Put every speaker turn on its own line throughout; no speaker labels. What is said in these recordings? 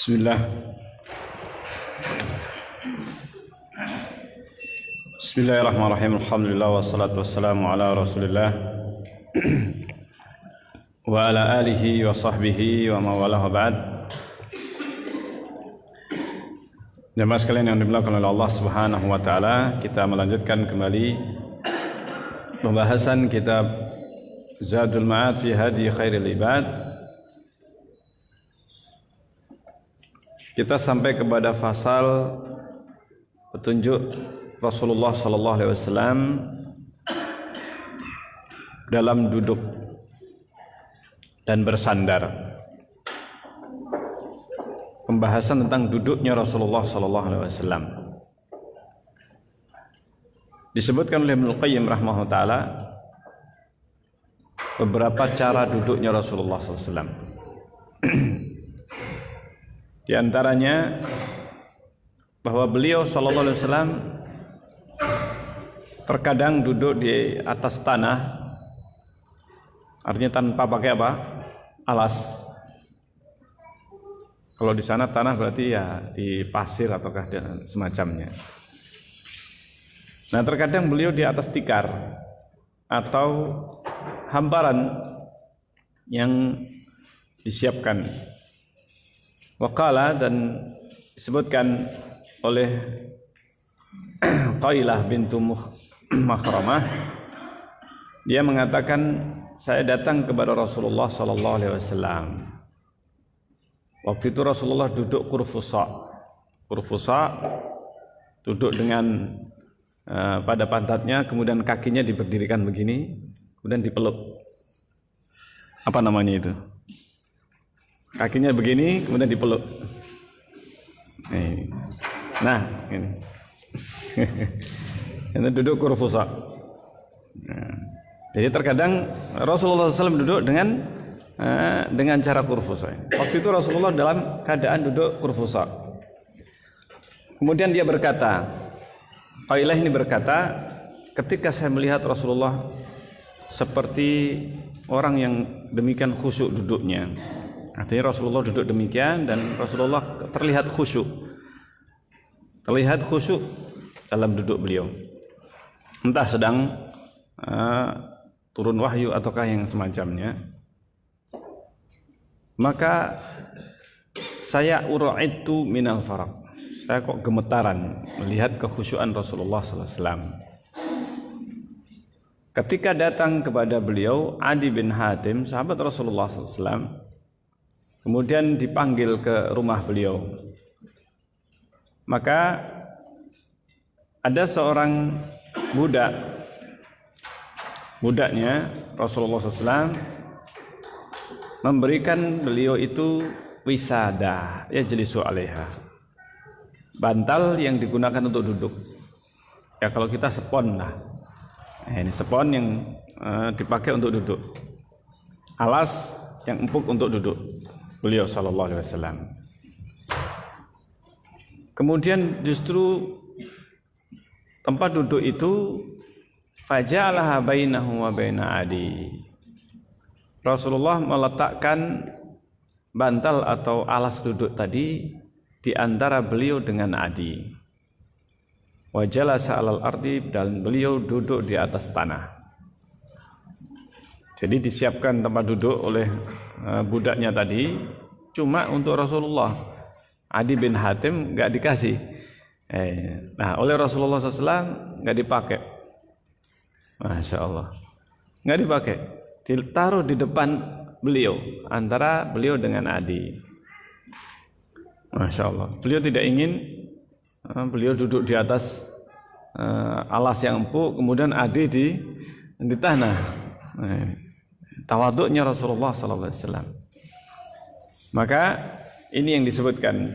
Bismillah. Bismillahirrahmanirrahim. Alhamdulillah wassalatu wassalamu ala Rasulillah wa ala alihi wa sahbihi wa mawalah wa ba'd. Jemaah sekalian yang dimuliakan oleh Allah Subhanahu wa taala, kita melanjutkan kembali pembahasan kitab Zadul Ma'ad fi Hadi Khairil Ibad. Kita sampai kepada fasal petunjuk Rasulullah sallallahu alaihi wasallam dalam duduk dan bersandar. Pembahasan tentang duduknya Rasulullah sallallahu alaihi wasallam. Disebutkan oleh Ibnu Qayyim rahimahullah taala beberapa cara duduknya Rasulullah sallallahu alaihi wasallam. Di antaranya bahwa beliau sallallahu alaihi wasallam terkadang duduk di atas tanah, artinya tanpa pakai apa? Alas. Kalau di sana tanah berarti ya di pasir ataukah semacamnya. Nah, terkadang beliau di atas tikar atau hamparan yang disiapkan. Waqala, dan disebutkan oleh Qailah bintu Makhramah, dia mengatakan, saya datang kepada Rasulullah sallallahu alaihi wasallam. Waktu itu Rasulullah duduk kurfusa, duduk dengan pada pantatnya, kemudian kakinya diberdirikan begini, kemudian dipeluk. Apa namanya itu? Kakinya begini, kemudian dipeluk. Nah, ini. Ini duduk kurfusa. Nah, jadi terkadang Rasulullah SAW duduk dengan cara kurfusa. Waktu itu Rasulullah dalam keadaan duduk kurfusa. Kemudian dia berkata, Qailah ini berkata, ketika saya melihat Rasulullah seperti orang yang demikian khusyuk duduknya. Artinya Rasulullah duduk demikian dan Rasulullah terlihat khusyuk. Terlihat khusyuk dalam duduk beliau. Entah sedang turun wahyu ataukah yang semacamnya. Maka saya uraitu minal faraq. Saya kok gemetaran melihat kekhusyuan Rasulullah sallallahu alaihi wasallam. Ketika datang kepada beliau Adi bin Hatim, sahabat Rasulullah sallallahu alaihi wasallam, kemudian dipanggil ke rumah beliau. Maka ada seorang budaknya Rasulullah SAW memberikan beliau itu wisada, yajlisu alaiha, bantal yang digunakan untuk duduk. Ya kalau kita spon lah, ini spon yang dipakai untuk duduk, alas yang empuk untuk duduk beliau sallallahu alaihi wasallam. Kemudian justru tempat duduk itu faja'alaha bainahu wa baina Adi. Rasulullah meletakkan bantal atau alas duduk tadi di antara beliau dengan Adi. Wa jalasa 'alal ardi, dan beliau duduk di atas tanah. Jadi disiapkan tempat duduk oleh budaknya tadi cuma untuk Rasulullah. Adi bin Hatim enggak dikasih. Nah, oleh Rasulullah SAW enggak dipakai. Masya Allah, enggak dipakai. Ditaruh di depan beliau, antara beliau dengan Adi. Masya Allah, beliau tidak ingin beliau duduk di atas alas yang empuk, kemudian Adi di tanah. Tawaduknya Rasulullah SAW. Maka ini yang disebutkan.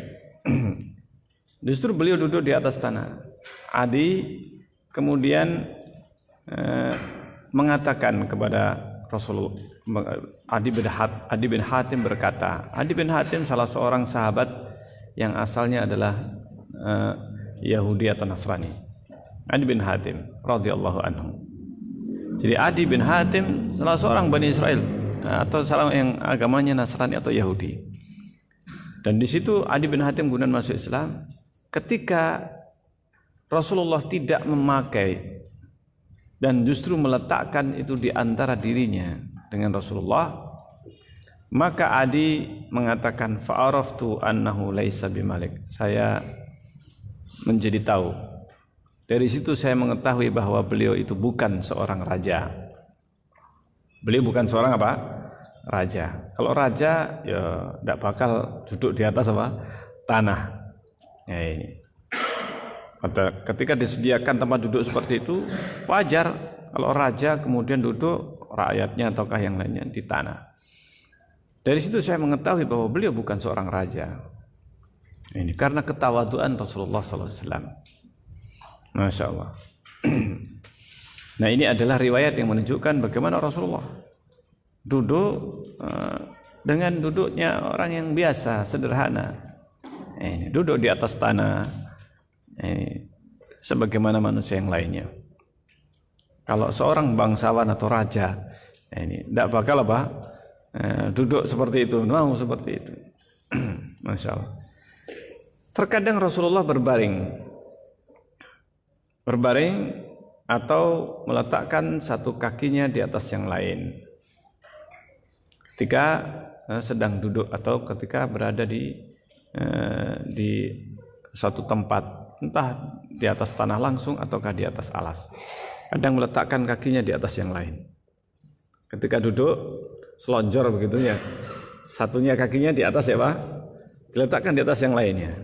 Justru beliau duduk di atas tanah. Adi kemudian mengatakan kepada Rasulullah, Adi bin Hatim berkata, Adi bin Hatim salah seorang sahabat yang asalnya adalah Yahudi atau Nasrani. Adi bin Hatim radhiyallahu anhu. Jadi Adi bin Hatim salah seorang Bani Israel atau salah yang agamanya Nasrani atau Yahudi. Dan di situ Adi bin Hatim kemudian masuk Islam ketika Rasulullah tidak memakai dan justru meletakkan itu di antara dirinya dengan Rasulullah, maka Adi mengatakan fa'araftu annahu laisa bimalik. Saya menjadi tahu. Dari situ saya mengetahui bahwa beliau itu bukan seorang raja. Beliau bukan seorang apa? Raja. Kalau raja ya tidak bakal duduk di atas apa? Tanah. Ya ini. Ketika disediakan tempat duduk seperti itu, wajar kalau raja kemudian duduk, rakyatnya ataukah yang lainnya di tanah. Dari situ saya mengetahui bahwa beliau bukan seorang raja. Ini karena ketawaduan Rasulullah SAW. Masya Allah. Nah, ini adalah riwayat yang menunjukkan bagaimana Rasulullah duduk dengan duduknya orang yang biasa, sederhana. Ini duduk di atas tanah, ini sebagaimana manusia yang lainnya. Kalau seorang bangsawan atau raja, ini tidak bakal apa duduk seperti itu, mau seperti itu. Masya Allah. Terkadang Rasulullah berbaring atau meletakkan satu kakinya di atas yang lain ketika sedang duduk atau ketika berada di suatu tempat, entah di atas tanah langsung ataukah di atas alas. Kadang meletakkan kakinya di atas yang lain. Ketika duduk selonjor begitu ya, satunya kakinya di atas ya Pak, diletakkan di atas yang lainnya.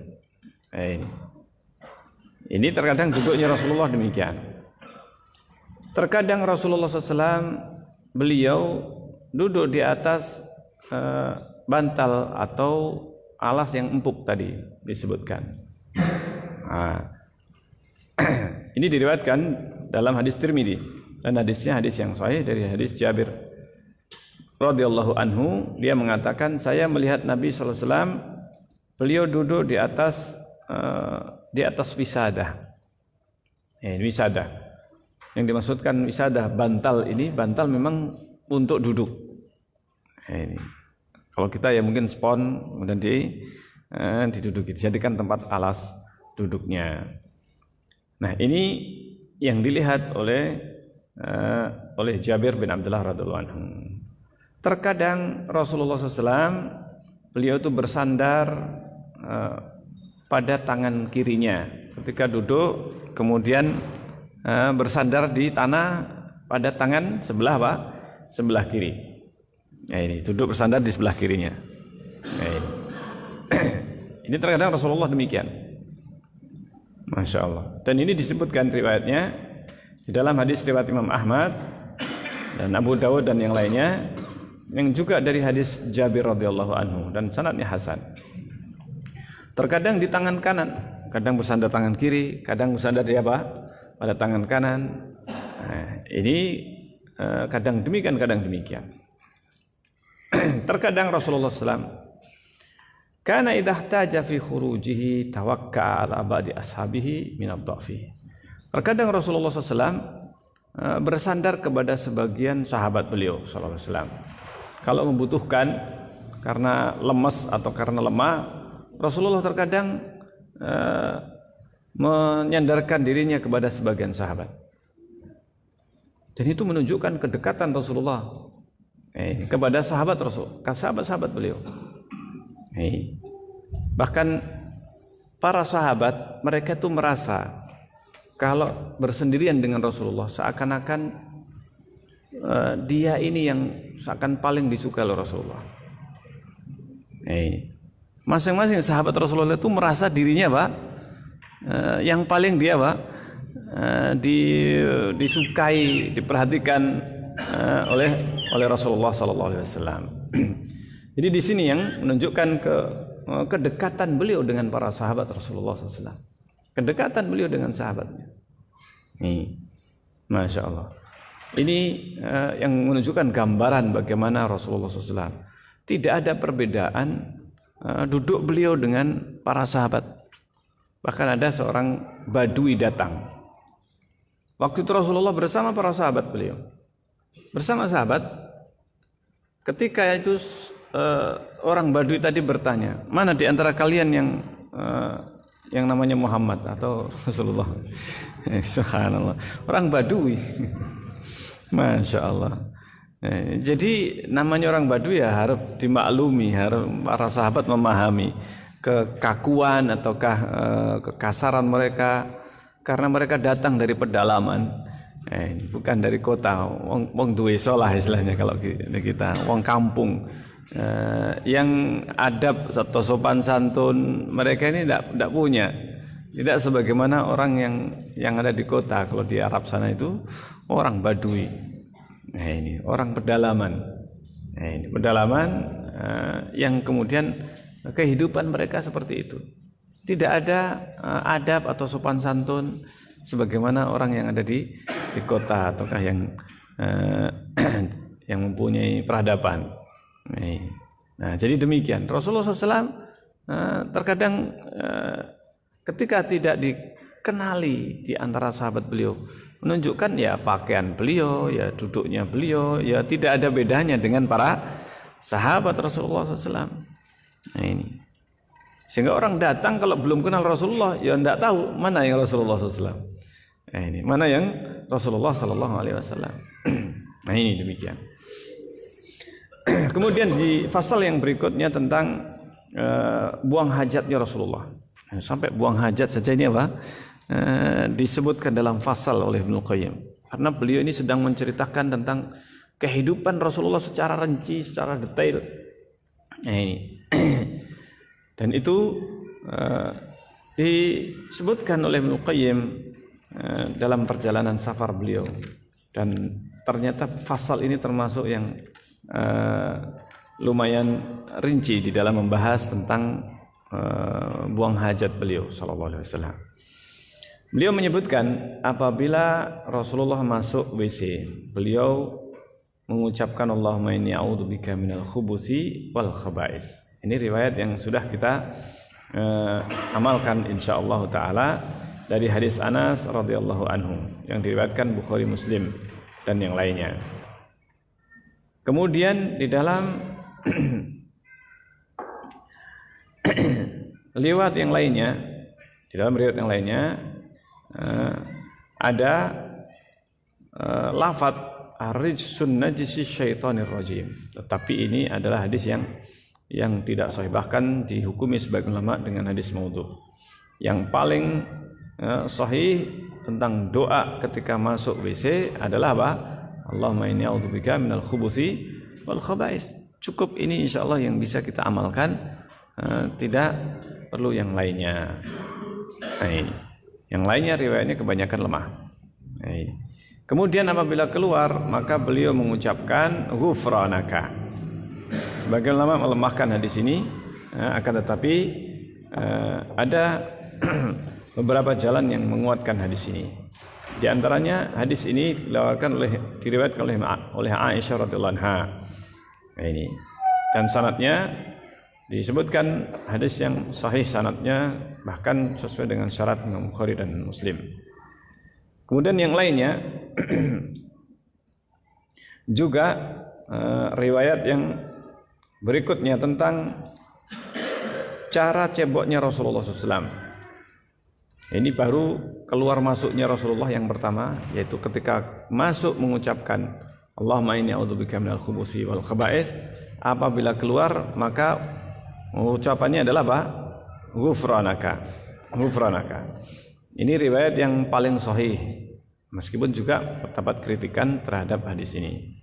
Ini terkadang duduknya Rasulullah demikian. Terkadang Rasulullah SAW beliau duduk di atas bantal atau alas yang empuk tadi disebutkan. Ini diriwayatkan dalam hadis Tirmidzi dan hadisnya hadis yang sahih dari hadis Jabir radhiyallahu anhu. Dia mengatakan, saya melihat Nabi SAW, beliau duduk di atas wisadah. Wisadah. Yang dimaksudkan wisadah, bantal ini, bantal memang untuk duduk. Ini. Kalau kita ya mungkin spon, kemudian diduduki, dijadikan tempat alas duduknya. Nah, ini yang dilihat oleh Jabir bin Abdullah radhiyallahu anhu. Terkadang Rasulullah SAW beliau itu bersandar pada tangan kirinya ketika duduk, kemudian bersandar di tanah pada tangan sebelah kiri. Ini duduk bersandar di sebelah kirinya. Ini terkadang Rasulullah demikian. Masya Allah. Dan ini disebutkan riwayatnya di dalam hadis riwayat Imam Ahmad dan Abu Dawud dan yang lainnya, yang juga dari hadis Jabir radhiyallahu anhu dan sanadnya hasan. Terkadang di tangan kanan, kadang bersandar tangan kiri, kadang bersandar di apa? Pada tangan kanan. Nah, ini kadang demikian, kadang demikian. Terkadang Rasulullah SAW kana idza ihtaja fi khurujihi tawakka ala ba'di ashabihi min ad-dha'fi. Terkadang Rasulullah SAW bersandar kepada sebagian sahabat beliau sallallahu alaihi wasallam. Kalau membutuhkan karena lemas atau karena lemah, Rasulullah terkadang menyandarkan dirinya kepada sebagian sahabat. Dan itu menunjukkan kedekatan Rasulullah kepada sahabat Rasul, sahabat-sahabat beliau. Bahkan para sahabat mereka itu merasa kalau bersendirian dengan Rasulullah seakan-akan dia ini yang seakan paling disukai oleh Rasulullah. Masing-masing sahabat Rasulullah itu merasa dirinya yang paling dia disukai, diperhatikan oleh Rasulullah sallallahu alaihi wasallam. Jadi di sini yang menunjukkan kedekatan beliau dengan para sahabat Rasulullah SAW. Kedekatan beliau dengan sahabatnya. Masya Allah. Ini yang menunjukkan gambaran bagaimana Rasulullah SAW. Tidak ada perbedaan duduk beliau dengan para sahabat. Bahkan ada seorang badui datang. Waktu itu Rasulullah bersama para sahabat beliau. Bersama sahabat, ketika itu orang badui tadi bertanya, mana di antara kalian yang namanya Muhammad atau Rasulullah? Subhanallah, orang badui. Masya Allah. Jadi namanya orang badui ya harus dimaklumi, harus para sahabat memahami kekakuan ataukah kekasaran mereka, karena mereka datang dari pedalaman. Bukan dari kota, wong duwe salah istilahnya kalau kita, wong kampung. Yang adab atau sopan santun mereka ini tidak punya, tidak sebagaimana orang yang ada di kota. Kalau di Arab sana itu orang badui, ini orang pedalaman, ini pedalaman yang kemudian kehidupan mereka seperti itu, tidak ada adab atau sopan santun sebagaimana orang yang ada di kota ataukah yang mempunyai peradaban. Nah, jadi demikian Rasulullah SAW terkadang ketika tidak dikenali di antara sahabat beliau, menunjukkan ya pakaian beliau, ya duduknya beliau, ya tidak ada bedanya dengan para sahabat Rasulullah SAW. Nah, ini sehingga orang datang kalau belum kenal Rasulullah ya tidak tahu mana yang Rasulullah SAW. Nah, ini mana yang Rasulullah SAW. Nah, ini demikian. Kemudian di pasal yang berikutnya tentang buang hajatnya Rasulullah. Sampai buang hajat saja ini disebutkan dalam pasal oleh Ibnu Qayyim. Karena beliau ini sedang menceritakan tentang kehidupan Rasulullah secara rinci, secara detail. Nah, ini. Dan itu disebutkan oleh Ibnu Qayyim dalam perjalanan safar beliau. Dan ternyata pasal ini termasuk yang lumayan rinci di dalam membahas tentang buang hajat beliau sallallahu alaihi wasallam. Beliau menyebutkan apabila Rasulullah masuk WC, beliau mengucapkan Allahumma inni a'udzubika minal khubuthi wal khaba'is. Ini riwayat yang sudah kita amalkan insyaallah taala dari hadis Anas radhiyallahu anhu yang diriwayatkan Bukhari Muslim dan yang lainnya. Kemudian di dalam riwayat yang lainnya, ada lafaz ar-rijsun najisi syaitonir rajim. Tetapi ini adalah hadis yang tidak sahih, bahkan dihukumi sebagai ulama dengan hadis maudhu. Yang paling sahih tentang doa ketika masuk WC adalah apa? Allahumma inni a'udzubika minal khubuthi wal khaba'is. Cukup ini insyaallah yang bisa kita amalkan, tidak perlu yang lainnya. Nah, ini. Yang lainnya riwayatnya kebanyakan lemah. Nah, ini. Kemudian apabila keluar maka beliau mengucapkan ghufranaka. Sebagian ulama melemahkan hadis ini, akan tetapi ada beberapa jalan yang menguatkan hadis ini. Di antaranya hadis ini diriwayatkan oleh Aisyah radhiyallahu anha. Nah, ini. Dan sanadnya disebutkan hadis yang sahih sanadnya, bahkan sesuai dengan syarat Imam Bukhari dan Muslim. Kemudian yang lainnya juga riwayat yang berikutnya tentang cara ceboknya Rasulullah SAW. Ini baru keluar masuknya Rasulullah yang pertama, yaitu ketika masuk mengucapkan Allahumma inni a'udzubika minal khubuthi wal khaba'is. Apabila keluar maka ucapannya adalah apa? Ghufranaka. Ini riwayat yang paling sahih, meskipun juga terdapat kritikan terhadap hadis ini.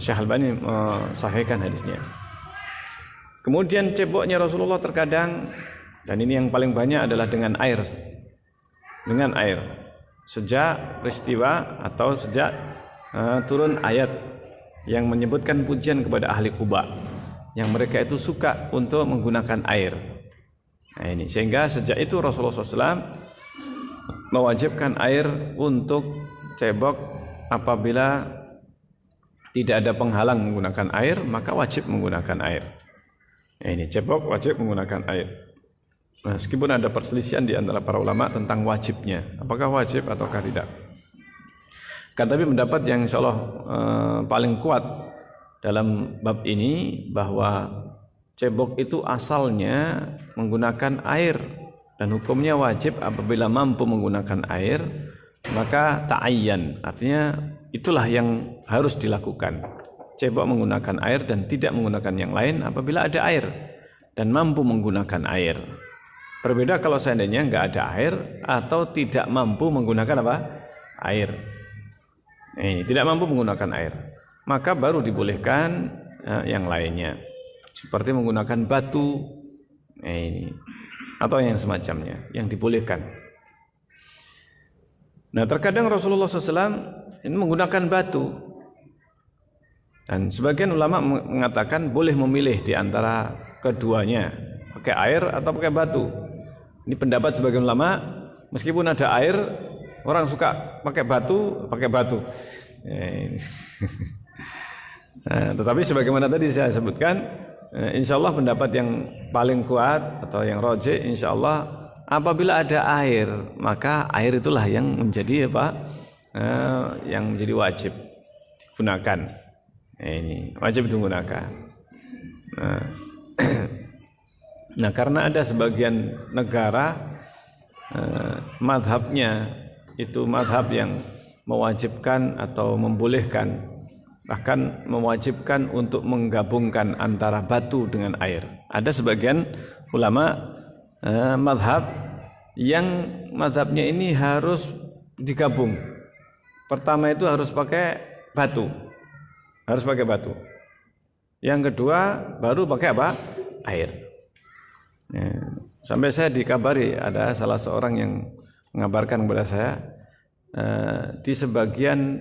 Syekh Albani mensahihkan hadisnya. Kemudian ceboknya Rasulullah terkadang, dan ini yang paling banyak adalah dengan air. Dengan air. Sejak peristiwa atau sejak turun ayat yang menyebutkan pujian kepada ahli Quba, yang mereka itu suka untuk menggunakan air. Nah, ini sehingga sejak itu Rasulullah SAW mewajibkan air untuk cebok. Apabila tidak ada penghalang menggunakan air, maka wajib menggunakan air. Nah, ini cebok wajib menggunakan air. Meskipun ada perselisihan di antara para ulama tentang wajibnya, apakah wajib ataukah tidak. Tapi pendapat yang insyaallah paling kuat dalam bab ini bahwa cebok itu asalnya menggunakan air dan hukumnya wajib apabila mampu menggunakan air, maka ta'ayyan, artinya itulah yang harus dilakukan. Cebok menggunakan air dan tidak menggunakan yang lain apabila ada air dan mampu menggunakan air. Berbeda kalau seandainya enggak ada air atau tidak mampu menggunakan apa? Air. Tidak mampu menggunakan air, maka baru dibolehkan yang lainnya, seperti menggunakan batu atau yang semacamnya yang dibolehkan. Nah, terkadang Rasulullah SAW ini menggunakan batu, dan sebagian ulama mengatakan boleh memilih di antara keduanya, pakai air atau pakai batu. Ini pendapat sebagian ulama, meskipun ada air, orang suka pakai batu. Nah, tetapi sebagaimana tadi saya sebutkan, insyaallah pendapat yang paling kuat atau yang rajih, insyaallah apabila ada air, maka air itulah yang menjadi yang menjadi wajib digunakan. Ini wajib digunakan. Nah, karena ada sebagian negara madhabnya itu madhab yang mewajibkan atau membolehkan, bahkan mewajibkan untuk menggabungkan antara batu dengan air. Ada sebagian ulama madhab yang madhabnya ini harus digabung. Pertama itu harus pakai batu, Yang kedua baru pakai apa? Air. Sampai saya dikabari ada salah seorang yang mengabarkan kepada saya, di sebagian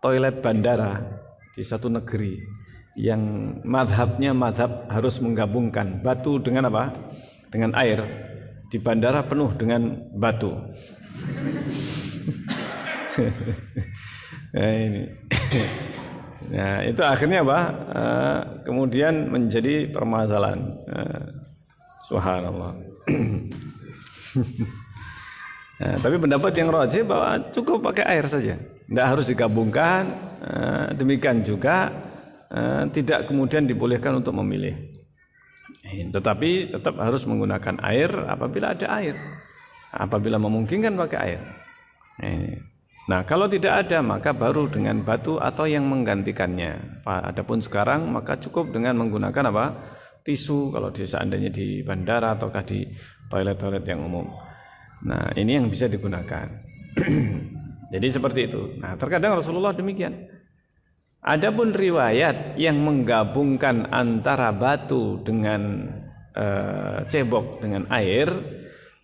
toilet bandara di satu negeri yang madhabnya madhab harus menggabungkan batu dengan apa? Dengan air. Di bandara penuh dengan batu. Nah, ini. Nah, itu akhirnya apa? Kemudian menjadi permasalahan. Subhanallah. Nah, tapi pendapat yang rajih bahwa cukup pakai air saja, tidak harus digabungkan. Demikian juga tidak kemudian dibolehkan untuk memilih. Tetapi tetap harus menggunakan air apabila ada air. Apabila memungkinkan pakai air. Nah, kalau tidak ada maka baru dengan batu atau yang menggantikannya. Adapun sekarang maka cukup dengan menggunakan apa? Tisu kalau seandainya di bandara ataukah di toilet-toilet yang umum. Nah, ini yang bisa digunakan. Jadi seperti itu. Nah, terkadang Rasulullah demikian. Adapun riwayat yang menggabungkan antara batu dengan cebok dengan air,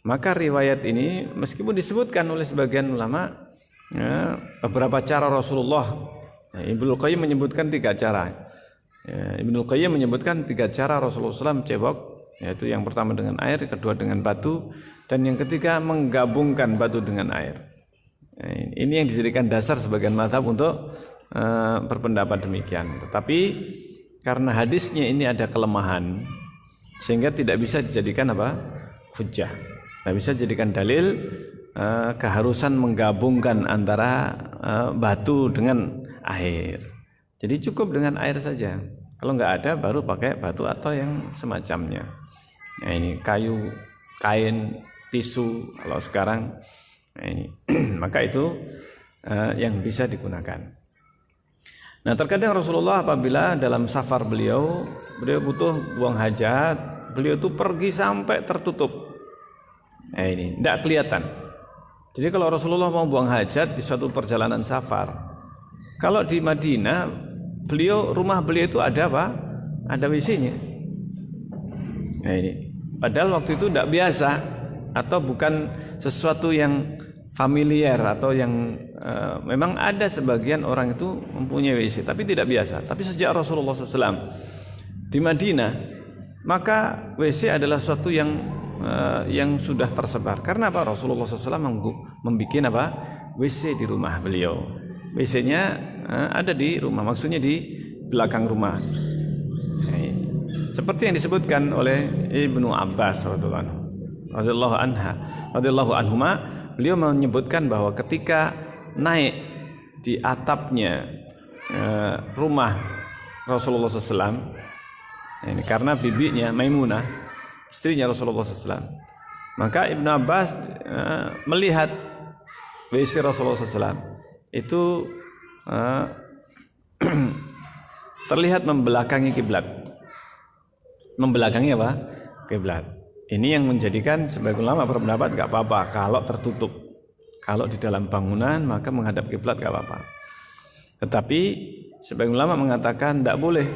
maka riwayat ini meskipun disebutkan oleh sebagian ulama beberapa cara Rasulullah, Ibnu Qayyim menyebutkan 3 cara. Ibnu Qayyim menyebutkan 3 cara Rasulullah SAW cebok, yaitu yang pertama dengan air, kedua dengan batu, dan yang ketiga menggabungkan batu dengan air. Ini yang dijadikan dasar sebagian mazhab untuk berpendapat demikian. Tetapi karena hadisnya ini ada kelemahan, sehingga tidak bisa dijadikan hujjah. Tidak bisa dijadikan dalil keharusan menggabungkan antara batu dengan air. Jadi cukup dengan air saja. Kalau nggak ada baru pakai batu atau yang semacamnya. Nah, ini kayu, kain, tisu kalau sekarang. Nah, ini maka itu yang bisa digunakan. Nah, terkadang Rasulullah apabila dalam safar beliau butuh buang hajat, beliau itu pergi sampai tertutup. Nah, ini tidak kelihatan. Jadi kalau Rasulullah mau buang hajat di suatu perjalanan safar, kalau di Madinah, rumah beliau itu ada ada WC-nya. Nah, ini padahal waktu itu tidak biasa atau bukan sesuatu yang familiar atau yang memang ada sebagian orang itu mempunyai WC tapi tidak biasa. Tapi sejak Rasulullah SAW di Madinah, maka WC adalah sesuatu yang sudah tersebar. Karena apa? Rasulullah SAW membuat WC di rumah beliau. WC-nya ada di rumah, maksudnya di belakang rumah. Seperti yang disebutkan oleh Ibnu Abbas radhiyallahu anhuma, beliau menyebutkan bahwa ketika naik di atapnya rumah Rasulullah SAW, ini karena bibinya Maimunah, istrinya Rasulullah SAW, maka Ibnu Abbas melihat WC Rasulullah SAW itu terlihat membelakangi kiblat. Membelakangi kiblat. Ini yang menjadikan sebagian ulama berpendapat gak apa-apa kalau tertutup. Kalau di dalam bangunan maka menghadap kiblat gak apa-apa. Tetapi sebagian ulama mengatakan tidak boleh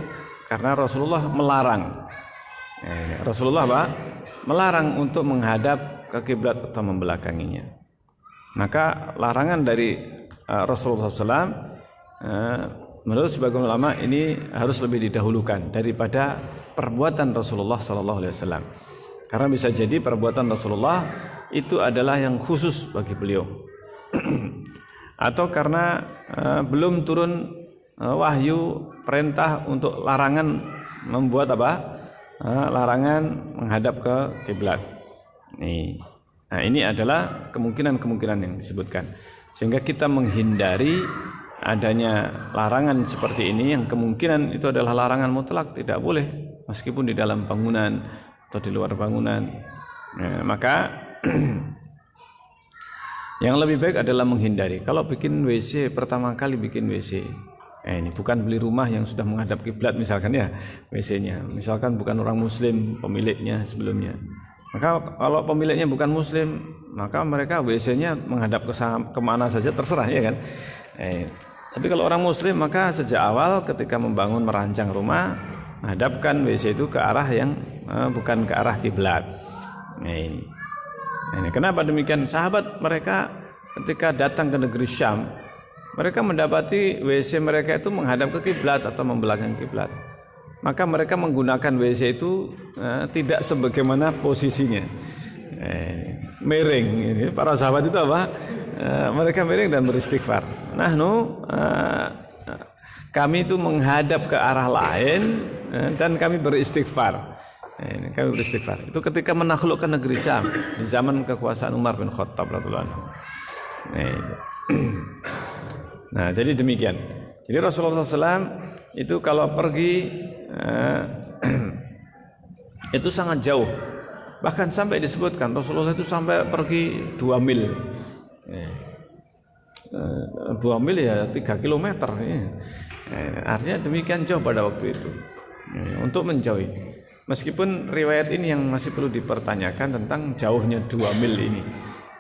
karena Rasulullah melarang. Rasulullah melarang untuk menghadap ke kiblat atau membelakanginya. Maka larangan dari Rasulullah SAW menurut sebagian ulama ini harus lebih didahulukan daripada perbuatan Rasulullah SAW. Karena bisa jadi perbuatan Rasulullah itu adalah yang khusus bagi beliau. Atau karena belum turun wahyu perintah untuk larangan membuat larangan menghadap ke kiblat. Nah, ini adalah kemungkinan-kemungkinan yang disebutkan. Sehingga kita menghindari adanya larangan seperti ini yang kemungkinan itu adalah larangan mutlak, tidak boleh meskipun di dalam bangunan atau di luar bangunan. Maka yang lebih baik adalah menghindari. Kalau bikin WC, pertama kali bikin WC, ini bukan beli rumah yang sudah menghadap kiblat misalkan ya WC-nya. Misalkan bukan orang muslim pemiliknya sebelumnya. Maka kalau pemiliknya bukan muslim, maka mereka WC-nya menghadap ke mana saja terserah ya kan. Tapi kalau orang muslim maka sejak awal ketika membangun merancang rumah menghadapkan WC itu ke arah yang bukan ke arah kiblat. Ini kenapa demikian? Sahabat mereka ketika datang ke negeri Syam, mereka mendapati WC mereka itu menghadap ke kiblat atau membelakangi kiblat. Maka mereka menggunakan WC itu tidak sebagaimana posisinya, miring. Para sahabat itu mereka miring dan beristighfar. Kami itu menghadap ke arah lain dan kami beristighfar. Kami beristighfar. Itu ketika menaklukkan negeri Syam di zaman kekuasaan Umar bin Khattab radhiyallahu anhu. Nah, jadi demikian. Jadi Rasulullah SAW itu kalau pergi itu sangat jauh. Bahkan sampai disebutkan Rasulullah itu sampai pergi 2 mil. 2 mil ya 3 kilometer. Artinya demikian jauh pada waktu itu. Untuk menjauhi. Meskipun riwayat ini yang masih perlu dipertanyakan tentang jauhnya 2 mil ini.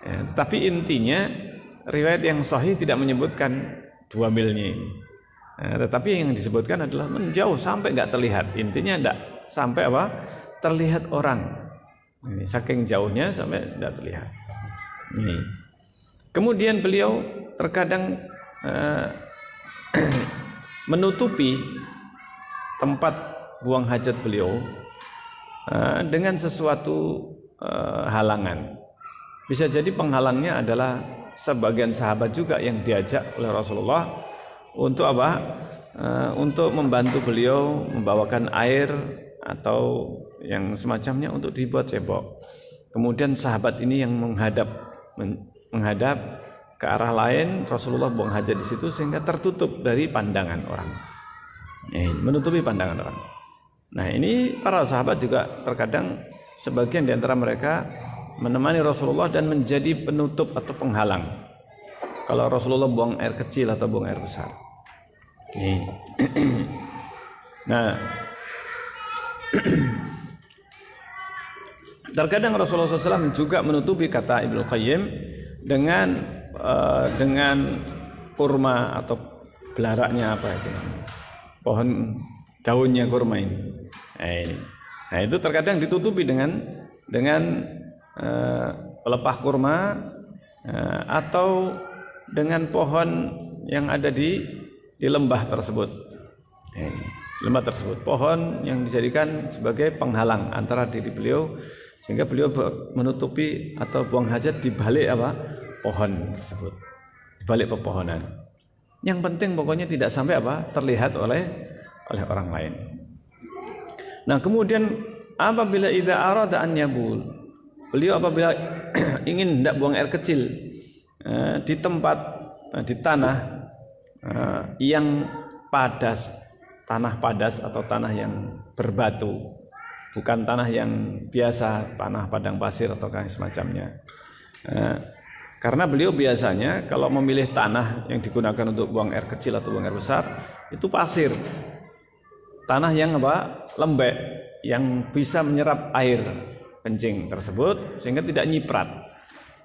Tetapi intinya riwayat yang sahih tidak menyebutkan 2 milnya ini. Tetapi yang disebutkan adalah menjauh sampai enggak terlihat. Intinya enggak sampai terlihat orang. Ini saking jauhnya sampai tidak terlihat. Ini. Kemudian beliau terkadang menutupi tempat buang hajat beliau dengan sesuatu halangan. Bisa jadi penghalangnya adalah sebagian sahabat juga yang diajak oleh Rasulullah untuk apa? Untuk membantu beliau membawakan air atau yang semacamnya untuk dibuat cebok. Kemudian sahabat ini yang menghadap ke arah lain, Rasulullah buang hajat di situ sehingga tertutup dari pandangan orang. Menutupi pandangan orang. Nah, ini para sahabat juga terkadang sebagian di antara mereka menemani Rasulullah dan menjadi penutup atau penghalang kalau Rasulullah buang air kecil atau buang air besar. Nah, terkadang Rasulullah SAW juga menutupi, kata Ibnu Qayyim, dengan kurma atau belaraknya apa itu, pohon daunnya kurma ini. Nah, itu terkadang ditutupi dengan pelepah kurma atau dengan pohon yang ada di lembah tersebut. Lembah tersebut, pohon yang dijadikan sebagai penghalang antara diri beliau, sehingga beliau menutupi atau buang hajat di balik pohon tersebut, di balik pepohonan. Yang penting pokoknya tidak sampai terlihat oleh orang lain. Nah, kemudian apabila idza arada an yabul, beliau apabila ingin hendak buang air kecil di tempat di tanah yang padas, tanah padas atau tanah yang berbatu, bukan tanah yang biasa, tanah padang pasir atau semacamnya. Karena beliau biasanya kalau memilih tanah yang digunakan untuk buang air kecil atau buang air besar itu pasir, tanah yang lembek, yang bisa menyerap air kencing tersebut sehingga tidak nyiprat.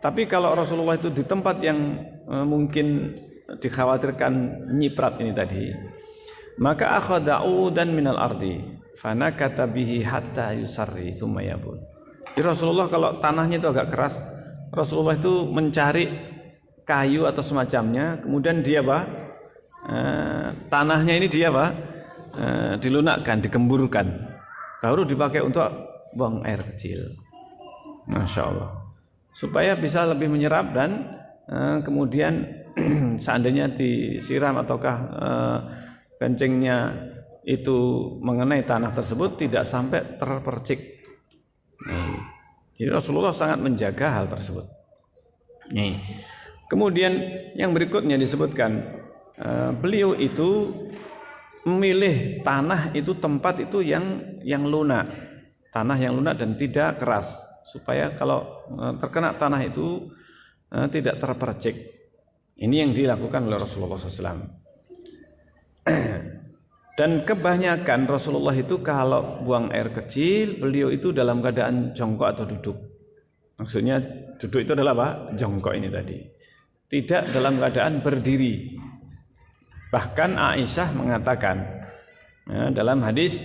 Tapi kalau Rasulullah itu di tempat yang mungkin dikhawatirkan nyiprat ini tadi, maka akhada'u dan minal ardi fanakata bihi hatta yusarri thumma yabul. Jadi Rasulullah kalau tanahnya itu agak keras, Rasulullah itu mencari kayu atau semacamnya, kemudian dia tanahnya ini dia dilunakkan, digemburkan, baru dipakai untuk buang air kecil. Masya Allah, supaya bisa lebih menyerap dan kemudian seandainya disiram ataukah kencingnya itu mengenai tanah tersebut tidak sampai terpercik. Jadi Rasulullah sangat menjaga hal tersebut. Kemudian yang berikutnya disebutkan, beliau itu memilih tanah itu, tempat itu yang lunak, tanah yang lunak dan tidak keras, supaya kalau terkena tanah itu tidak terpercik. Ini yang dilakukan oleh Rasulullah SAW. Dan kebanyakan Rasulullah itu kalau buang air kecil, beliau itu dalam keadaan jongkok atau duduk. Maksudnya duduk itu adalah jongkok ini tadi, tidak dalam keadaan berdiri. Bahkan Aisyah mengatakan, dalam hadis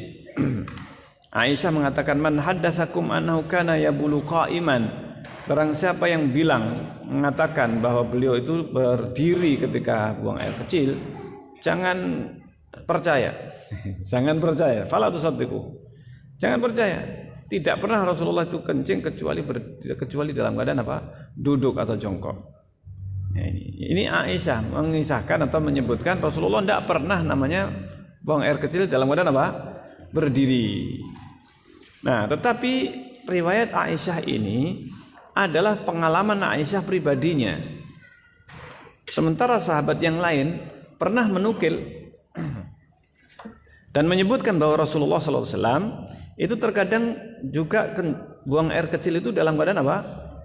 Aisyah mengatakan, man haddatsakum annahu kana yabulu qa'iman, barang siapa yang mengatakan bahwa beliau itu berdiri ketika buang air kecil, jangan percaya. Jangan percaya. Fala tusaddiqu. Jangan percaya. Tidak pernah Rasulullah itu kencing kecuali dalam keadaan duduk atau jongkok. Ini Aisyah mengisahkan atau menyebutkan Rasulullah tidak pernah namanya buang air kecil dalam keadaan berdiri. Nah, tetapi riwayat Aisyah ini adalah pengalaman Aisyah pribadinya. Sementara sahabat yang lain pernah menukil dan menyebutkan bahwa Rasulullah SAW itu terkadang juga buang air kecil itu dalam keadaan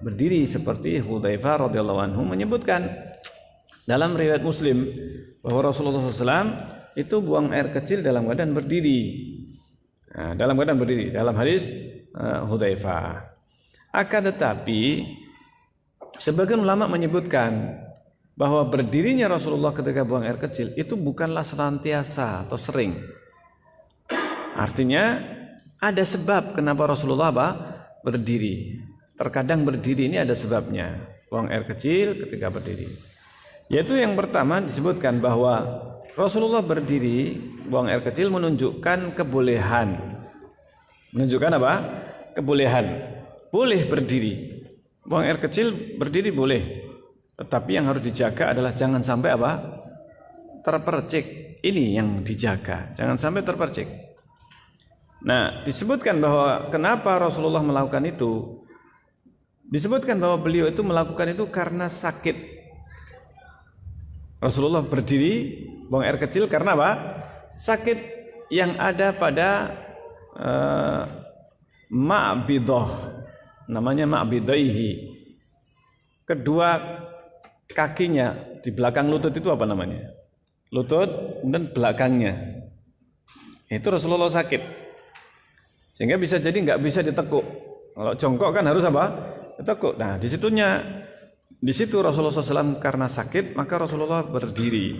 berdiri, seperti Hudzaifah radhiyallahu anhu menyebutkan dalam riwayat Muslim bahwa Rasulullah SAW itu buang air kecil dalam keadaan berdiri. Nah, dalam keadaan berdiri dalam hadis Hudzaifah. Akan tetapi sebagian ulama menyebutkan bahwa berdirinya Rasulullah ketika buang air kecil itu bukanlah senantiasa atau sering. Artinya ada sebab kenapa Rasulullah berdiri. Terkadang berdiri ini ada sebabnya. Buang air kecil ketika berdiri. Yaitu yang pertama disebutkan bahwa Rasulullah berdiri buang air kecil menunjukkan kebolehan. Menunjukkan apa? Kebolehan. Boleh berdiri. Buang air kecil berdiri boleh. Tetapi yang harus dijaga adalah jangan sampai apa? Terpercik. Ini yang dijaga. Jangan sampai terpercik. Nah, disebutkan bahwa kenapa Rasulullah melakukan itu? Disebutkan bahwa beliau itu melakukan itu karena sakit. Rasulullah berdiri buang air kecil karena apa? Sakit yang ada pada ma'bidah, namanya ma'bidaihi. Kedua kakinya di belakang lutut itu apa namanya? Lutut dan belakangnya. Itu Rasulullah sakit. Sehingga bisa jadi nggak bisa ditekuk. Kalau jongkok kan harus apa? Ditekuk. Nah, di situ Rasulullah SAW karena sakit, maka Rasulullah berdiri.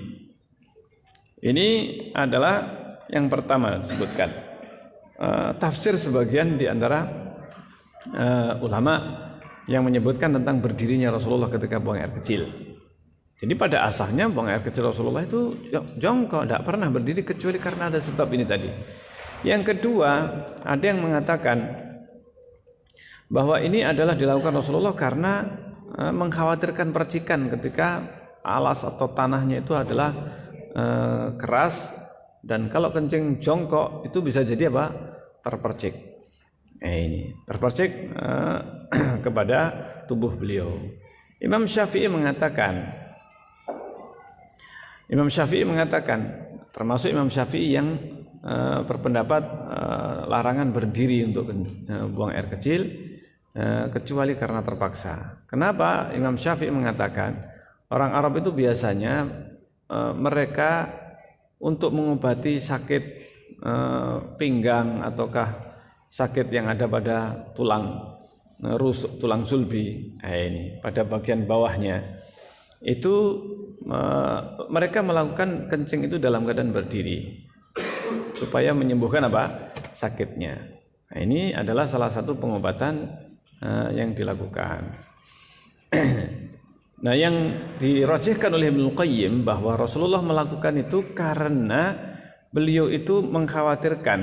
Ini adalah yang pertama disebutkan. Tafsir sebagian di antara ulama yang menyebutkan tentang berdirinya Rasulullah ketika buang air kecil. Jadi pada asalnya buang air kecil Rasulullah itu jongkok, tidak pernah berdiri kecuali karena ada sebab ini tadi. Yang kedua, ada yang mengatakan bahwa ini adalah dilakukan Rasulullah karena mengkhawatirkan percikan ketika alas atau tanahnya itu adalah keras, dan kalau kencing jongkok itu bisa jadi apa? Terpercik. Ini terpercik kepada tubuh beliau. Imam Syafi'i mengatakan, termasuk Imam Syafi'i yang berpendapat larangan berdiri untuk buang air kecil kecuali karena terpaksa. Kenapa Imam Syafi'i mengatakan orang Arab itu biasanya mereka untuk mengobati sakit pinggang ataukah sakit yang ada pada tulang rusuk, tulang sulbi, ini pada bagian bawahnya itu mereka melakukan kencing itu dalam keadaan berdiri supaya menyembuhkan apa? Sakitnya. Nah, ini adalah salah satu pengobatan yang dilakukan. Nah, yang dirajihkan oleh Ibnu Qayyim bahwa Rasulullah melakukan itu karena beliau itu mengkhawatirkan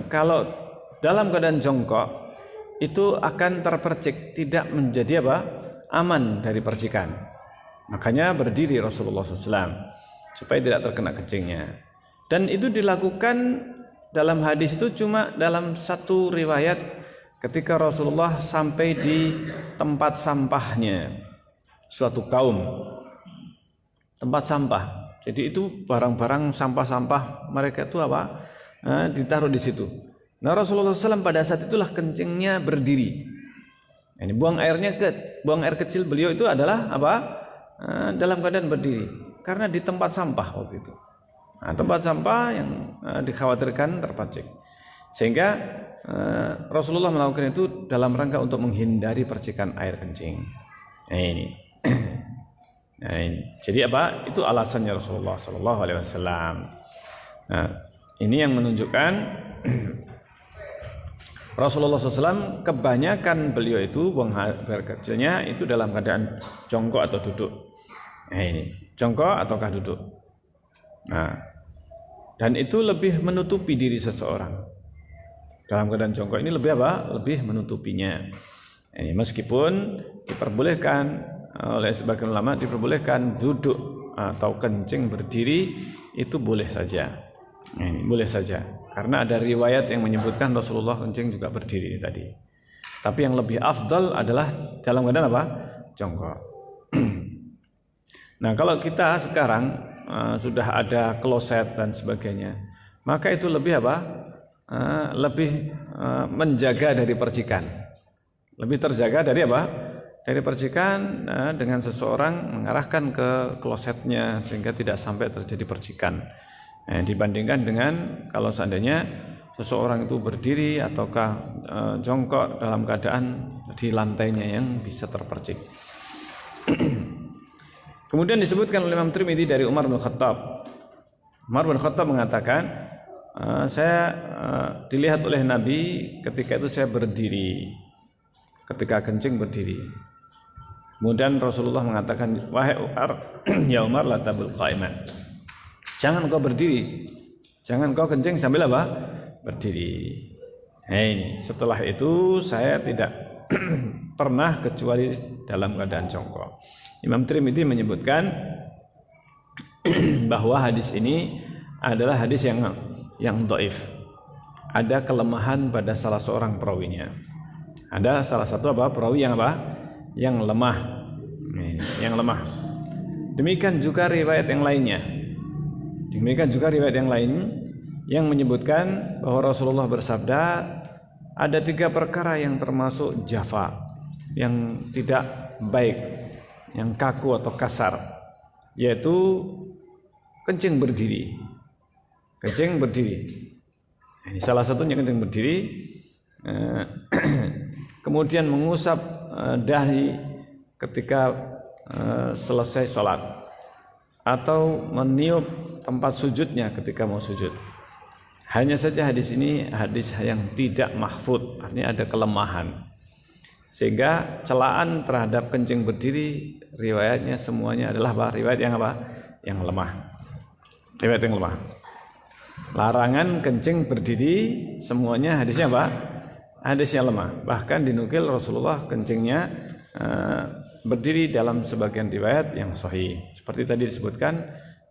kalau dalam keadaan jongkok itu akan terpercik, tidak menjadi apa? Aman dari percikan. Makanya berdiri Rasulullah SAW supaya tidak terkena kencingnya. Dan itu dilakukan dalam hadis itu cuma dalam satu riwayat ketika Rasulullah sampai di tempat sampahnya suatu kaum, tempat sampah. Jadi itu barang-barang sampah-sampah mereka itu apa? Ditaruh di situ. Nah, Rasulullah SAW pada saat itulah kencingnya berdiri. Ini buang air kecil beliau itu adalah apa? Dalam keadaan berdiri karena di tempat sampah waktu itu. Nah, tempat sampah yang dikhawatirkan terpercik. Sehingga Rasulullah melakukan itu dalam rangka untuk menghindari percikan air kencing. Nah, ini. Nah, ini. Jadi apa? Itu alasannya Rasulullah SAW. Nah, ini yang menunjukkan Rasulullah SAW kebanyakan beliau itu buang air kecilnya itu dalam keadaan jongkok atau duduk. Nah, ini jongkok ataukah duduk. Nah, dan itu lebih menutupi diri seseorang. Dalam keadaan jongkok ini lebih apa? Lebih menutupinya. Ini meskipun diperbolehkan oleh sebagian ulama, diperbolehkan duduk atau kencing berdiri itu boleh saja. Ini boleh saja. Karena ada riwayat yang menyebutkan Rasulullah kencing juga berdiri tadi. Tapi yang lebih afdal adalah dalam keadaan apa? Jongkok. Nah, kalau kita sekarang sudah ada kloset dan sebagainya, maka itu lebih apa? Lebih menjaga dari percikan, lebih terjaga dari apa? Dari percikan, dengan seseorang mengarahkan ke klosetnya sehingga tidak sampai terjadi percikan. Dibandingkan dengan kalau seandainya seseorang itu berdiri ataukah jongkok dalam keadaan di lantainya yang bisa terpercik. Kemudian disebutkan oleh Imam Tirmidzi dari Umar bin Khattab. Umar bin Khattab mengatakan, saya dilihat oleh Nabi ketika itu saya berdiri, ketika kencing berdiri. Kemudian Rasulullah mengatakan, wahai Umar, ya Umar, la tabul qa'iman. Jangan kau berdiri, jangan kau kencing sambil apa? Berdiri. Nah ini, setelah itu saya tidak pernah kecuali dalam keadaan jongkok. Imam Tirmidzi menyebutkan bahwa hadis ini adalah hadis yang dhaif. Ada kelemahan pada salah seorang perawinya. Ada salah satu perawi yang yang lemah. Yang lemah. Demikian juga riwayat yang lainnya. Demikian juga riwayat yang lain yang menyebutkan bahwa Rasulullah bersabda, ada 3 perkara yang termasuk jafa, yang tidak baik, yang kaku atau kasar, yaitu kencing berdiri. Kencing berdiri. Ini salah satunya kencing berdiri. Kemudian mengusap dahi ketika selesai sholat, atau meniup tempat sujudnya ketika mau sujud. Hanya saja hadis ini hadis yang tidak mahfud, artinya ada kelemahan, sehingga celaan terhadap kencing berdiri riwayatnya semuanya adalah riwayat yang yang lemah. Riwayat yang lemah. Larangan kencing berdiri semuanya hadisnya hadisnya lemah. Bahkan dinukil Rasulullah kencingnya berdiri dalam sebagian riwayat yang sahih. Seperti tadi disebutkan,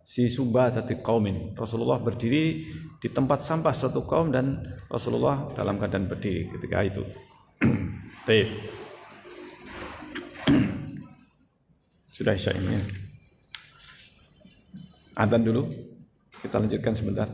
si subatati qaumin, Rasulullah berdiri di tempat sampah suatu kaum dan Rasulullah dalam keadaan berdiri ketika itu. Baik. Sudah isya ini. Adzan dulu. Kita lanjutkan sebentar.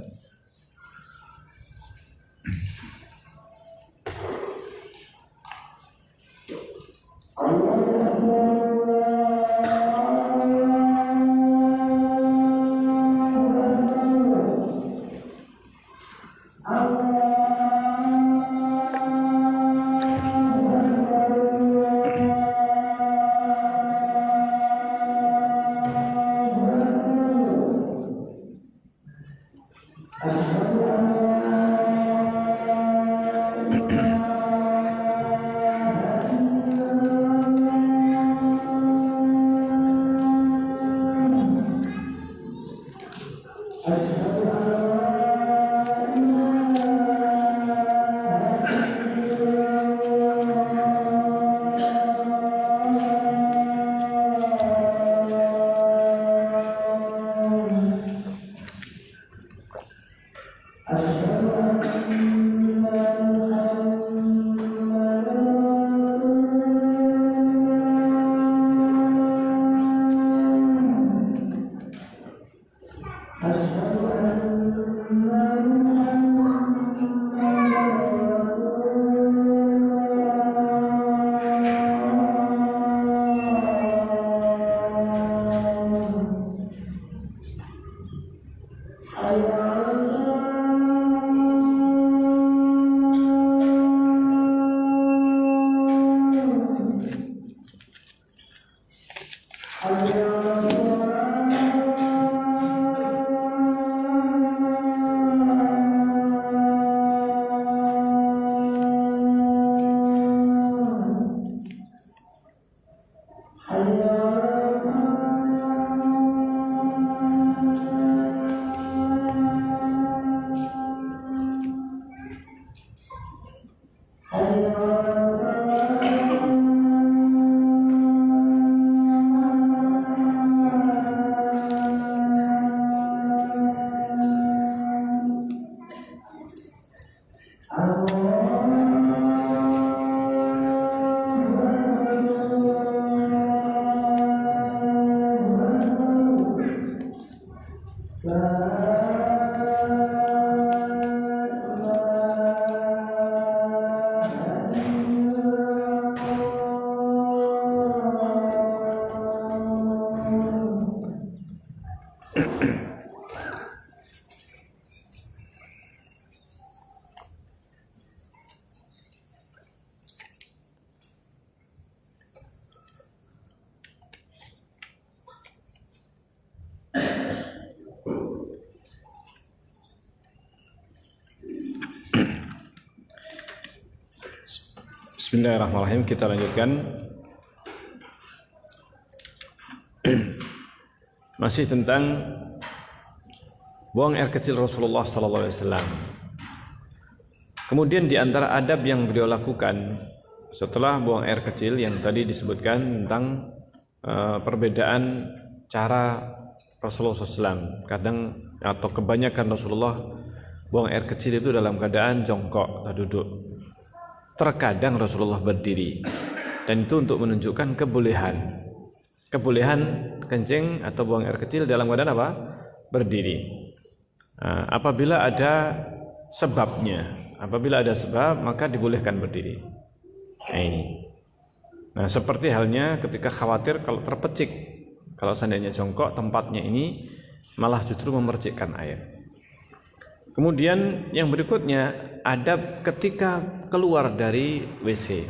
Bismillahirrahmanirrahim. Kita lanjutkan. Masih tentang buang air kecil Rasulullah sallallahu alaihi wasallam. Kemudian di antara adab yang beliau lakukan setelah buang air kecil yang tadi disebutkan tentang perbedaan cara Rasulullah SAW. Kadang atau kebanyakan Rasulullah buang air kecil itu dalam keadaan jongkok atau duduk. Terkadang Rasulullah berdiri, dan itu untuk menunjukkan kebolehan kencing atau buang air kecil dalam keadaan apa? Berdiri. Apabila ada sebabnya, maka dibolehkan berdiri. Nah, seperti halnya ketika khawatir kalau terpecik, kalau seandainya jongkok tempatnya ini malah justru memercikkan air. Kemudian yang berikutnya, adab ketika keluar dari WC.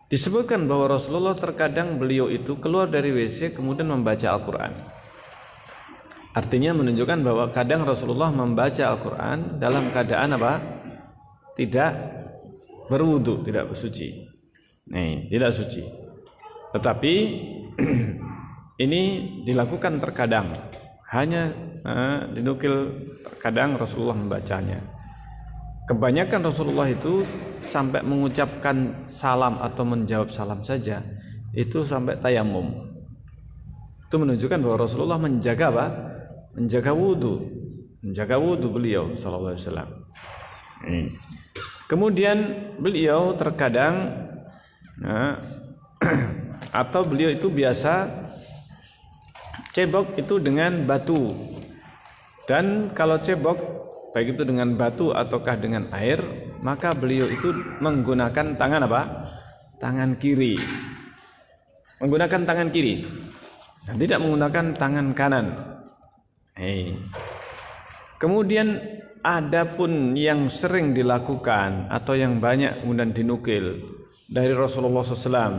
Disebutkan bahwa Rasulullah terkadang beliau itu keluar dari WC kemudian membaca Al-Quran. Artinya menunjukkan bahwa kadang Rasulullah membaca Al-Quran dalam keadaan apa? Tidak berwudu, tidak bersuci. Tidak suci. Tetapi ini dilakukan terkadang, hanya dinukil terkadang Rasulullah membacanya. Kebanyakan Rasulullah itu sampai mengucapkan salam atau menjawab salam saja itu sampai tayamum. Itu menunjukkan bahwa Rasulullah menjaga apa? Menjaga wudu beliau sallallahu alaihi wasallam. Kemudian beliau terkadang atau beliau itu biasa cebok itu dengan batu. Dan kalau cebok baik itu dengan batu ataukah dengan air, maka beliau itu menggunakan tangan apa? Tangan kiri. Menggunakan tangan kiri. Dan tidak menggunakan tangan kanan. Kemudian adapun yang sering dilakukan atau yang banyak kemudian dinukil dari Rasulullah SAW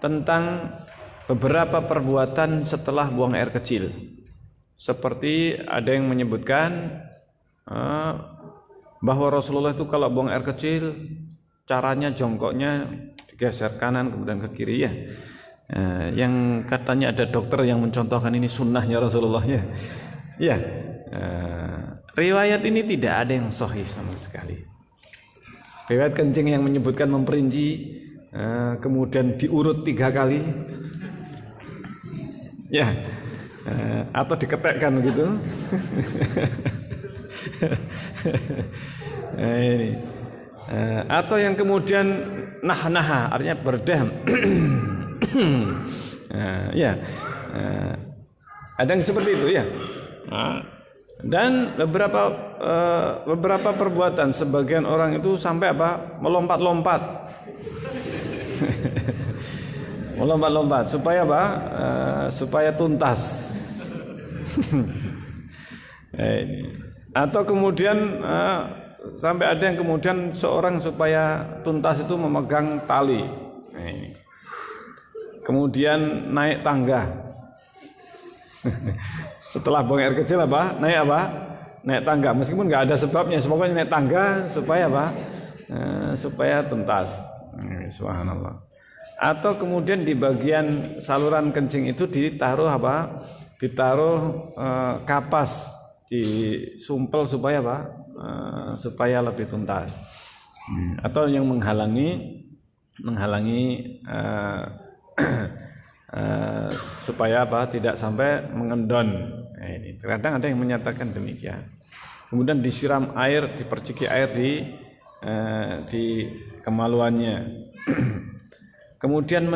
tentang beberapa perbuatan setelah buang air kecil. Seperti ada yang menyebutkan bahwa Rasulullah itu kalau buang air kecil caranya jongkoknya digeser kanan kemudian ke kiri ya. Yang katanya ada dokter yang mencontohkan ini sunnahnya Rasulullah ya. Ya, riwayat ini tidak ada yang sahih sama sekali. Riwayat kencing yang menyebutkan memperinci kemudian diurut 3 kali ya, atau diketekkan gitu. Atau yang kemudian nah artinya berdam. Ya, ada yang seperti itu ya. Dan beberapa perbuatan sebagian orang itu sampai apa? Melompat-lompat. Melompat-lompat supaya apa? Supaya tuntas. Atau kemudian sampai ada yang kemudian seorang supaya tuntas itu memegang tali. Kemudian naik tangga. Setelah buang air kecil apa? Naik tangga. Meskipun nggak ada sebabnya, pokoknya naik tangga supaya apa? Supaya tuntas. Subhanallah. Atau kemudian di bagian saluran kencing itu ditaruh apa? Ditaruh kapas, disumpel supaya apa? Supaya lebih tuntas. Atau yang menghalangi supaya apa? Tidak sampai mengendon. Ini terkadang ada yang menyatakan demikian. Kemudian disiram air, diperciki air di kemaluannya. Kemudian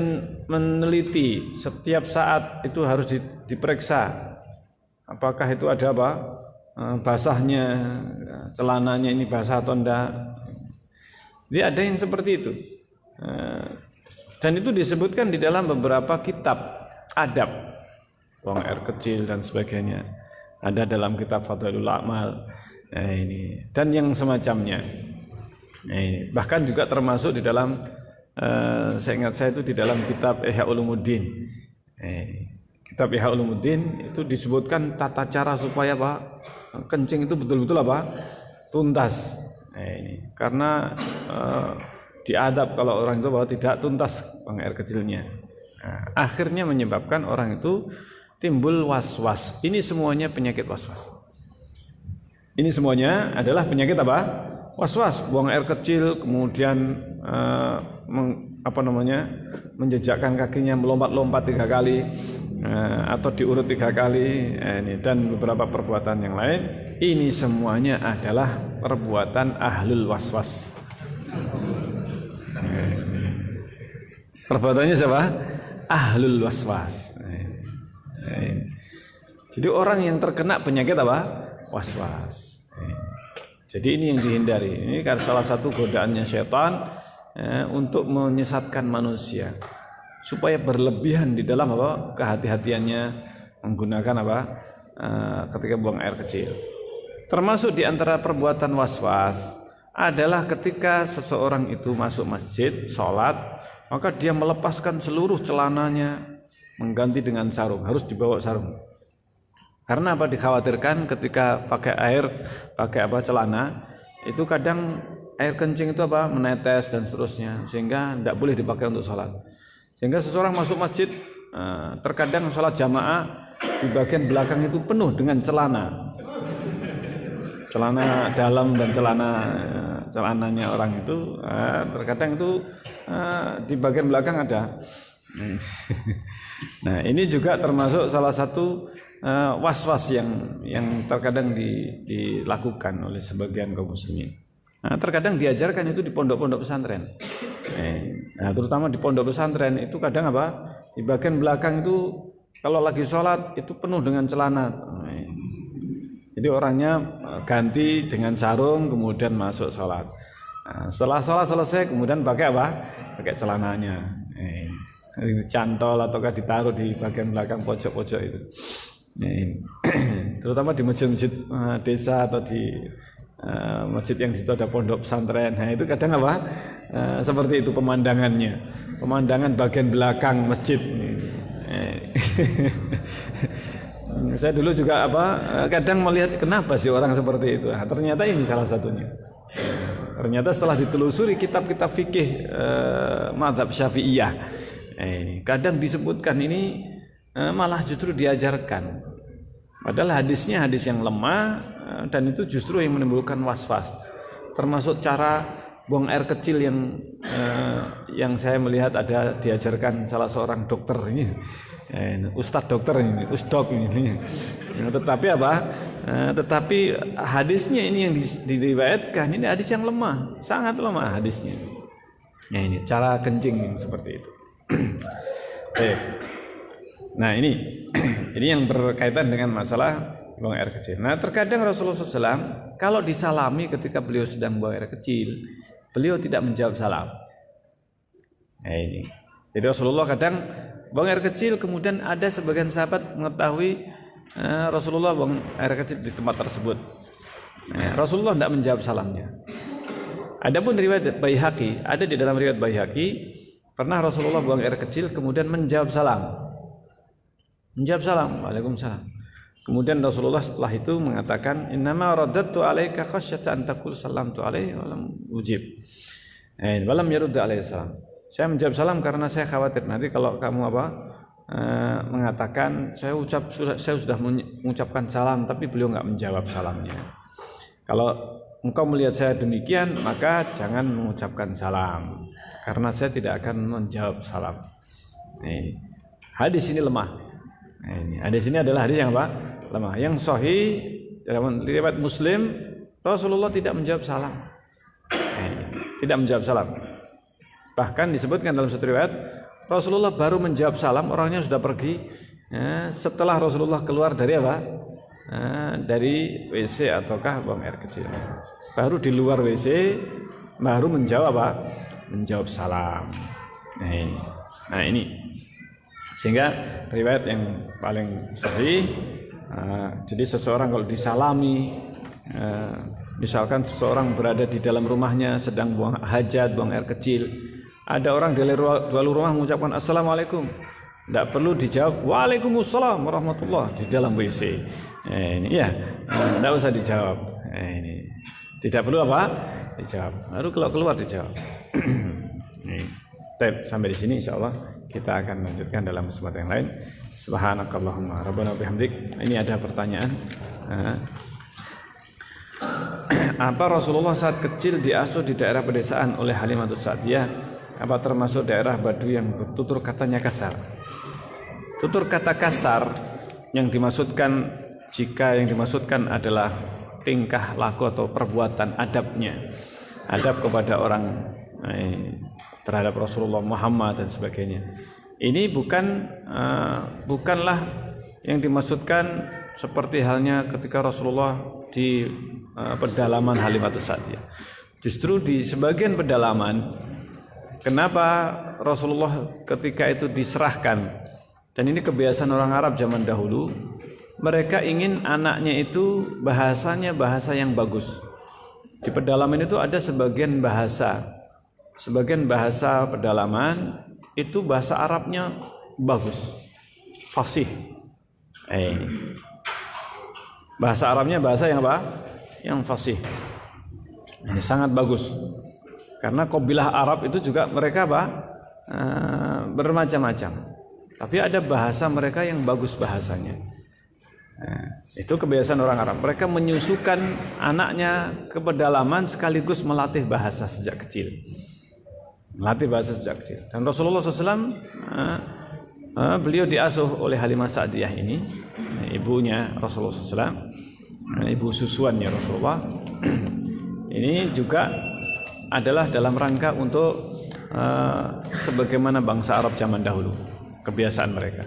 meneliti setiap saat itu harus diperiksa apakah itu ada apa? Basahnya celananya ini basah atau enggak. Jadi ada yang seperti itu. Dan itu disebutkan di dalam beberapa kitab adab, buang air kecil dan sebagainya. Ada dalam kitab Fadhailul A'mal. Ini dan yang semacamnya. Bahkan juga termasuk di dalam saya ingat saya itu di dalam kitab Ihya Ulumuddin. Kitab Ihya Ulumuddin itu disebutkan tata cara supaya apa? Kencing itu betul-betul apa? Tuntas. Karena diadab kalau orang itu bahwa tidak tuntas buang air kecilnya. Nah, akhirnya menyebabkan orang itu timbul was-was. Ini semuanya penyakit was-was. Ini semuanya adalah penyakit apa? Was-was. Buang air kecil, kemudian menjejakkan kakinya melompat-lompat 3 kali, atau diurut 3 kali, dan beberapa perbuatan yang lain. Ini semuanya adalah perbuatan ahlul was-was. Perbuatannya siapa? Ahlul was-was. Jadi orang yang terkena penyakit apa? Was-was. Jadi ini yang dihindari. Ini kan salah satu godaannya syaitan untuk menyesatkan manusia supaya berlebihan di dalam apa? Kehati-hatiannya menggunakan apa? Ketika buang air kecil. Termasuk di antara perbuatan was-was adalah ketika seseorang itu masuk masjid, sholat, maka dia melepaskan seluruh celananya, mengganti dengan sarung, harus dibawa sarung. Karena apa? Dikhawatirkan ketika pakai air, pakai celana, itu kadang air kencing itu menetes dan seterusnya, sehingga tidak boleh dipakai untuk sholat. Sehingga seseorang masuk masjid, terkadang sholat jamaah di bagian belakang itu penuh dengan celana dalam dan celananya orang itu, terkadang itu di bagian belakang ada. Nah, ini juga termasuk salah satu was-was yang terkadang dilakukan oleh sebagian kaum muslimin. Nah, terkadang diajarkan itu di pondok-pondok pesantren. Nah, terutama di pondok pesantren itu kadang di bagian belakang itu kalau lagi sholat itu penuh dengan celana. Jadi orangnya ganti dengan sarung kemudian masuk sholat. Nah, setelah sholat selesai kemudian pakai pakai celananya. Cantol ataukah ditaruh di bagian belakang pojok-pojok itu. Terutama di masjid-masjid desa atau di masjid yang di situ ada pondok pesantren. Nah, itu kadang seperti itu pemandangan bagian belakang masjid. Saya dulu juga kadang melihat kenapa sih orang seperti itu. Nah, ternyata ini salah satunya. Ternyata setelah ditelusuri kitab-kitab fikih mazhab Syafi'iyah, kadang disebutkan ini malah justru diajarkan. Padahal hadisnya hadis yang lemah, dan itu justru yang menimbulkan was-was. Termasuk cara buang air kecil yang saya melihat ada diajarkan salah seorang dokter ini, ustadz dokter ini, usdok ini. Tetapi hadisnya ini yang diriwayatkan ini hadis yang lemah, sangat lemah hadisnya. Nah, ini cara kencing seperti itu. Nah, ini yang berkaitan dengan masalah buang air kecil. Nah, terkadang Rasulullah SAW kalau disalami ketika beliau sedang buang air kecil, beliau tidak menjawab salam. Nah, ini. Jadi Rasulullah kadang buang air kecil, kemudian ada sebagian sahabat mengetahui Rasulullah buang air kecil di tempat tersebut. Nah, Rasulullah tidak menjawab salamnya. Adapun riwayat Baihaqi, ada di dalam riwayat Baihaqi, pernah Rasulullah buang air kecil kemudian menjawab salam. Waalaikumsalam. Kemudian Rasulullah setelah itu mengatakan, innama raddatu alaika khasyata an taqul salamtu alaihi wa lam ujib. Wa lam yarud alaihi salam. Saya menjawab salam karena saya khawatir nanti kalau kamu mengatakan saya sudah mengucapkan salam tapi beliau enggak menjawab salamnya. Kalau engkau melihat saya demikian, maka jangan mengucapkan salam karena saya tidak akan menjawab salam. Hadis ini lemah. Hadis ini adalah hadis yang lemah. Yang sahih dalam riwayat Muslim, Rasulullah tidak menjawab salam. Tidak menjawab salam. Bahkan disebutkan dalam satu riwayat, Rasulullah baru menjawab salam, orangnya sudah pergi. Setelah Rasulullah keluar dari dari WC ataukah buang air kecil. Baru di luar WC baru menjawab menjawab salam. Nah ini. Sehingga riwayat yang paling sahih, jadi seseorang kalau disalami, misalkan seseorang berada di dalam rumahnya sedang buang hajat, buang air kecil, ada orang di luar rumah mengucapkan assalamualaikum, tidak perlu dijawab waalaikumsalam warahmatullah di dalam WC. Tidak usah dijawab. Tidak perlu dijawab. Baru kalau keluar dijawab. Baik, sampai di sini insyaallah kita akan lanjutkan dalam kesempatan yang lain. Subhanakallahumma rabbana bihamdik. Ini ada pertanyaan. Apa Rasulullah saat kecil diasuh di daerah pedesaan oleh Halimatus Sa'diyah? Apa termasuk daerah Baduy yang tutur katanya kasar? Tutur kata kasar yang dimaksudkan, jika yang dimaksudkan adalah tingkah laku atau perbuatan adabnya, adab kepada orang terhadap Rasulullah Muhammad dan sebagainya. Ini bukanlah yang dimaksudkan seperti halnya ketika Rasulullah di pedalaman Halimatus Sa'diyah. Justru di sebagian pedalaman, kenapa Rasulullah ketika itu diserahkan, dan ini kebiasaan orang Arab zaman dahulu, mereka ingin anaknya itu bahasanya bahasa yang bagus. Di pedalaman itu ada sebagian bahasa pedalaman itu bahasa Arabnya bagus, fasih. Bahasa Arabnya bahasa yang apa? Yang fasih. Ini sangat bagus. Karena kabilah Arab itu juga mereka bermacam-macam. Tapi ada bahasa mereka yang bagus bahasanya. Itu kebiasaan orang Arab. Mereka menyusukan anaknya ke pedalaman sekaligus melatih bahasa sejak kecil. Dan Rasulullah SAW beliau diasuh oleh Halimah Sa'diyah ini, ibunya Rasulullah SAW, ibu susuannya Rasulullah. Ini juga adalah dalam rangka untuk sebagaimana bangsa Arab zaman dahulu, kebiasaan mereka.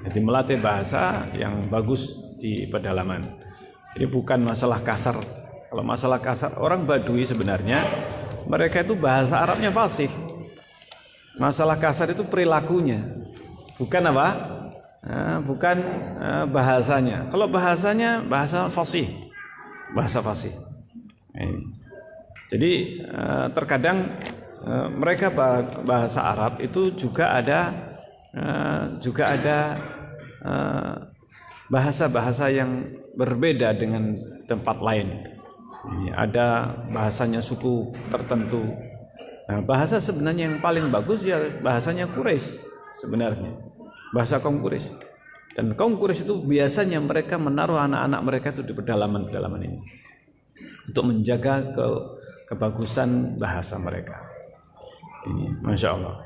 Jadi melatih bahasa yang bagus di pedalaman. Ini bukan masalah kasar. Kalau masalah kasar, orang Baduy sebenarnya mereka itu bahasa Arabnya fasih. Masalah kasar itu perilakunya, bukan apa? Bukan bahasanya. Kalau bahasanya bahasa fasih, bahasa fasih. Jadi terkadang mereka bahasa Arab itu juga ada bahasa-bahasa yang berbeda dengan tempat lain. Ada bahasanya suku tertentu. Nah, bahasa sebenarnya yang paling bagus ya bahasanya Quraisy sebenarnya, bahasa kaum Quraisy. Dan kaum Quraisy itu biasanya mereka menaruh anak-anak mereka itu di pedalaman ini untuk menjaga kebagusan bahasa mereka. Ini, masya Allah.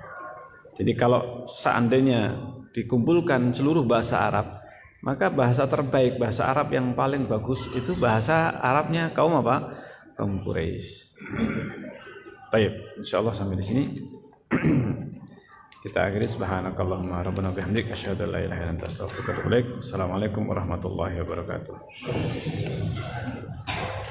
Jadi kalau seandainya dikumpulkan seluruh bahasa Arab, maka bahasa terbaik, bahasa Arab yang paling bagus itu bahasa Arabnya kaum apa? Kaum Quraisy. Baik, insyaallah sampai di sini kita akhiri. Subhanakallahumma rabbana bihamdika asyhadu an la ilaha illa anta astaghfiruka wa atubu ilaik. Assalamualaikum warahmatullahi wabarakatuh.